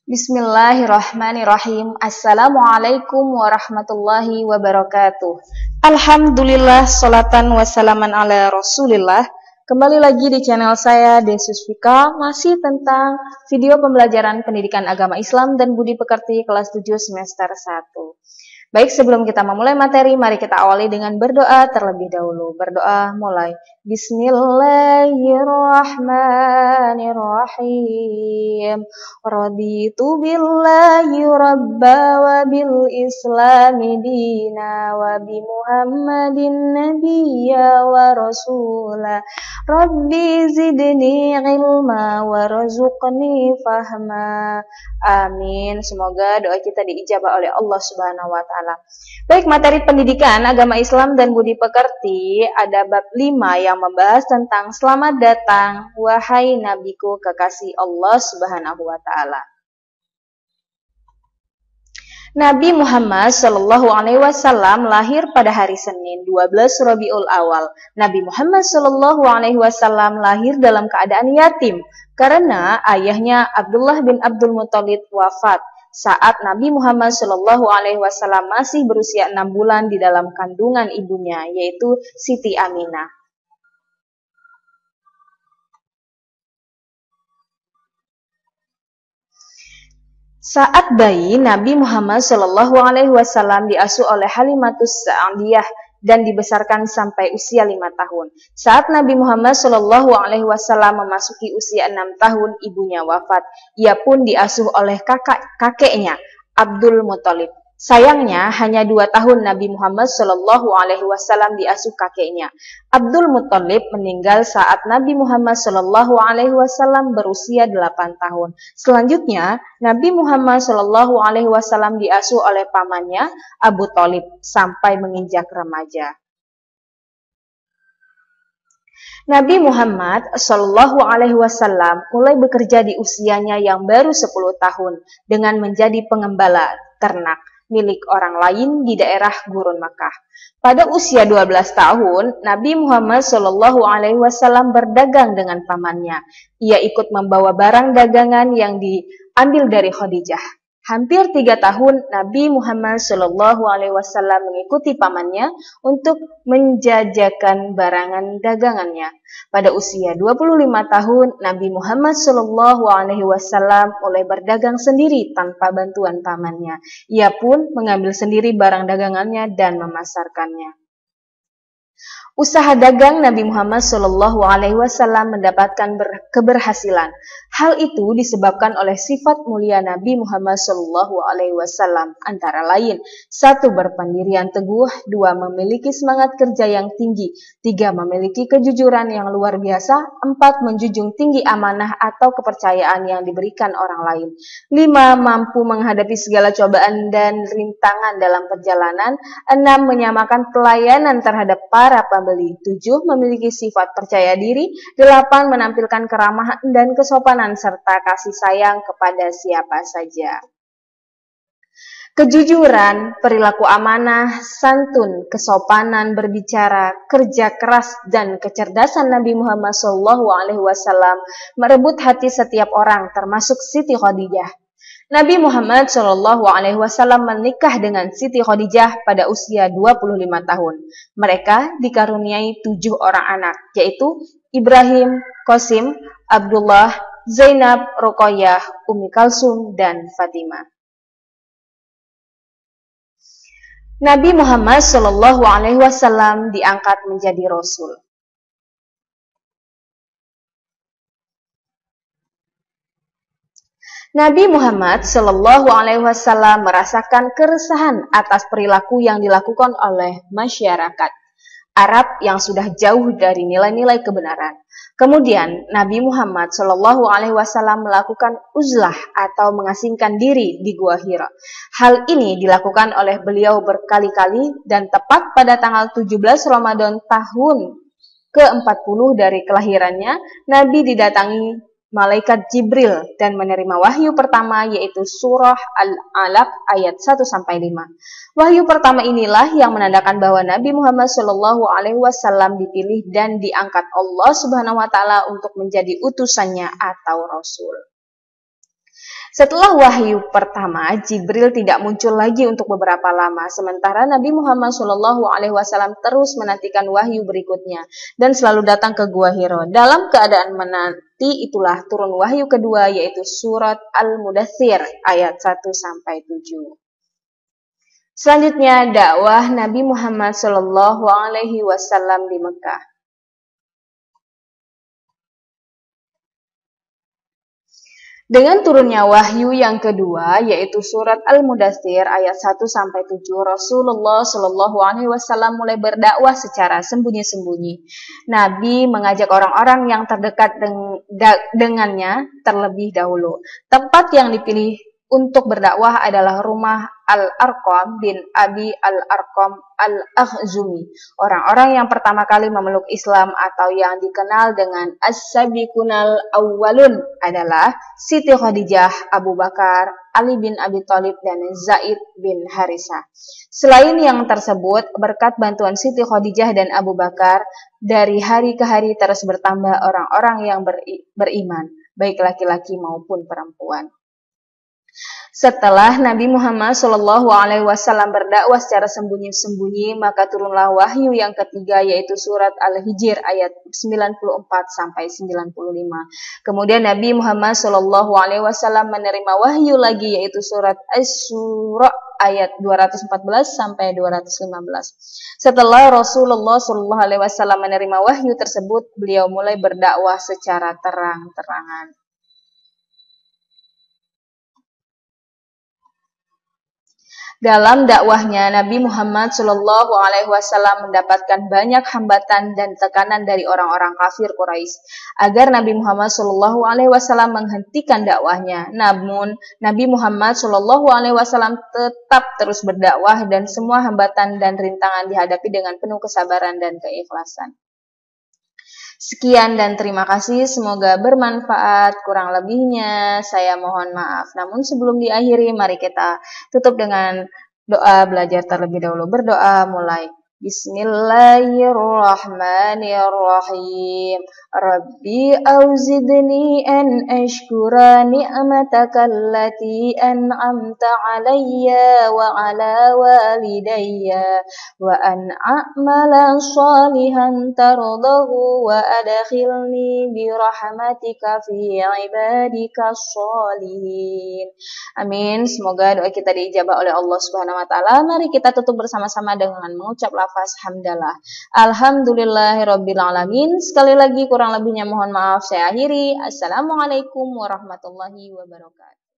Bismillahirrahmanirrahim. Assalamualaikum warahmatullahi wabarakatuh. Alhamdulillah, salatan wassalaman ala rasulillah. Kembali lagi di channel saya, Desus Fika, masih tentang video pembelajaran pendidikan agama Islam dan budi pekerti kelas 7 semester 1. Baik, sebelum kita memulai materi, mari kita awali dengan berdoa terlebih dahulu. Berdoa mulai. Bismillahirrahmanirrahim. Raditu billahi rabba wa bil islami dina wa bi muhammadin nabiyya wa rasula. Rabbi zidni ilma warzuqni fahma. Amin. Semoga doa kita diijabah oleh Allah Subhanahu wa taala. Baik, materi pendidikan agama Islam dan budi pekerti ada bab 5 yang membahas tentang selamat datang wahai nabiku kekasih Allah Subhanahu wa taala. Nabi Muhammad Shallallahu Alaihi Wasallam lahir pada hari Senin 12 Rabiul Awal. Nabi Muhammad Shallallahu Alaihi Wasallam lahir dalam keadaan yatim karena ayahnya Abdullah bin Abdul Muthalib wafat saat Nabi Muhammad Shallallahu Alaihi Wasallam masih berusia 6 bulan di dalam kandungan ibunya, yaitu Siti Aminah. Saat bayi, Nabi Muhammad Shallallahu Alaihi Wasallam diasuh oleh Halimatus Sa'diyah dan dibesarkan sampai usia 5 tahun. Saat Nabi Muhammad Shallallahu Alaihi Wasallam memasuki usia 6 tahun, ibunya wafat. Ia pun diasuh oleh kakeknya Abdul Muthalib. Sayangnya, hanya 2 tahun Nabi Muhammad Shallallahu Alaihi Wasallam diasuh kakeknya. Abdul Muthalib meninggal saat Nabi Muhammad Shallallahu Alaihi Wasallam berusia 8 tahun. Selanjutnya, Nabi Muhammad Shallallahu Alaihi Wasallam diasuh oleh pamannya Abu Thalib sampai menginjak remaja. Nabi Muhammad Shallallahu Alaihi Wasallam mulai bekerja di usianya yang baru 10 tahun dengan menjadi pengembala ternak milik orang lain di daerah Gurun Makkah. Pada usia 12 tahun, Nabi Muhammad Shallallahu Alaihi Wasallam berdagang dengan pamannya. Ia ikut membawa barang dagangan yang diambil dari Khadijah. Hampir 3 tahun, Nabi Muhammad Shallallahu Alaihi Wasallam mengikuti pamannya untuk menjajakan barangan dagangannya. Pada usia 25 tahun, Nabi Muhammad Shallallahu Alaihi Wasallam mulai berdagang sendiri tanpa bantuan pamannya. Ia pun mengambil sendiri barang dagangannya dan memasarkannya. Usaha dagang Nabi Muhammad Shallallahu Alaihi Wasallam mendapatkan keberhasilan. Hal itu disebabkan oleh sifat mulia Nabi Muhammad Shallallahu Alaihi Wasallam, antara lain: 1. Berpendirian teguh, 2. Memiliki semangat kerja yang tinggi, 3. Memiliki kejujuran yang luar biasa, 4. Menjunjung tinggi amanah atau kepercayaan yang diberikan orang lain, 5. Mampu menghadapi segala cobaan dan rintangan dalam perjalanan, 6. Menyamakan pelayanan terhadap para pembeli, 7. Memiliki sifat percaya diri, 8. Menampilkan keramahan dan kesopanan serta kasih sayang kepada siapa saja. Kejujuran, perilaku amanah, santun, kesopanan berbicara, kerja keras, dan kecerdasan Nabi Muhammad SAW merebut hati setiap orang, termasuk Siti Khadijah. Nabi Muhammad SAW menikah dengan Siti Khadijah pada usia 25 tahun. Mereka dikaruniai 7 orang anak, yaitu Ibrahim, Qasim, Abdullah, Zainab, Ruqayyah, Ummi Kalsum, dan Fatimah. Nabi Muhammad SAW diangkat menjadi Rasul. Nabi Muhammad Shallallahu Alaihi Wasallam merasakan keresahan atas perilaku yang dilakukan oleh masyarakat Arab yang sudah jauh dari nilai-nilai kebenaran. Kemudian Nabi Muhammad Shallallahu Alaihi Wasallam melakukan uzlah atau mengasingkan diri di Gua Hira. Hal ini dilakukan oleh beliau berkali-kali dan tepat pada tanggal 17 Ramadan tahun ke-40 dari kelahirannya, Nabi didatangi malaikat Jibril dan menerima wahyu pertama, yaitu surah Al-Alaq ayat 1-5. Wahyu pertama inilah yang menandakan bahwa Nabi Muhammad SAW dipilih dan diangkat Allah Subhanahu wa taala untuk menjadi utusannya atau rasul. Setelah wahyu pertama, Jibril tidak muncul lagi untuk beberapa lama, sementara Nabi Muhammad SAW terus menantikan wahyu berikutnya dan selalu datang ke Gua Hiro. Dalam keadaan menanti itulah turun wahyu kedua, yaitu surat Al-Mudaththir ayat 1-7. Selanjutnya, dakwah Nabi Muhammad SAW di Mekah. Dengan turunnya wahyu yang kedua, yaitu surat Al-Mudaththir ayat 1-7, Rasulullah Shallallahu Alaihi Wasallam mulai berdakwah secara sembunyi-sembunyi. Nabi mengajak orang-orang yang terdekat dengannya terlebih dahulu. Tempat yang dipilih untuk berdakwah adalah rumah Al-Arqam bin Abi Al-Arqam Al-Akhzumi, orang-orang yang pertama kali memeluk Islam atau yang dikenal dengan As-Sabiqunal Awwalun adalah Siti Khadijah, Abu Bakar, Ali bin Abi Thalib, dan Zaid bin Harisah. Selain yang tersebut, berkat bantuan Siti Khadijah dan Abu Bakar, dari hari ke hari terus bertambah orang-orang yang beriman, baik laki-laki maupun perempuan. Setelah Nabi Muhammad SAW berdakwah secara sembunyi-sembunyi, maka turunlah wahyu yang ketiga, yaitu surat Al-Hijr ayat 94-95. Kemudian Nabi Muhammad SAW menerima wahyu lagi, yaitu surat Asy-Syura ayat 214-215. Setelah Rasulullah SAW menerima wahyu tersebut, beliau mulai berdakwah secara terang-terangan. Dalam dakwahnya, Nabi Muhammad SAW mendapatkan banyak hambatan dan tekanan dari orang-orang kafir Quraisy agar Nabi Muhammad SAW menghentikan dakwahnya. Namun, Nabi Muhammad SAW tetap terus berdakwah dan semua hambatan dan rintangan dihadapi dengan penuh kesabaran dan keikhlasan. Sekian dan terima kasih, semoga bermanfaat. Kurang lebihnya saya mohon maaf. Namun sebelum diakhiri, mari kita tutup dengan doa belajar terlebih dahulu. Berdoa mulai. Bismillahirrahmanirrahim. Rabbi auzidni an ashkura ni'mataka allati an'amta alayya wa ala walidayya wa an a'mala salihan tardahu wa adkhilni bi rahmatika fi ibadika sholihin. Amin. Semoga doa kita diijabah oleh Allah Subhanahu wa taala. Mari kita tutup bersama-sama dengan mengucap lafaz hamdalah. Alhamdulillahirabbil alamin. Sekali lagi kurang lebihnya mohon maaf, saya akhiri. Assalamualaikum warahmatullahi wabarakatuh.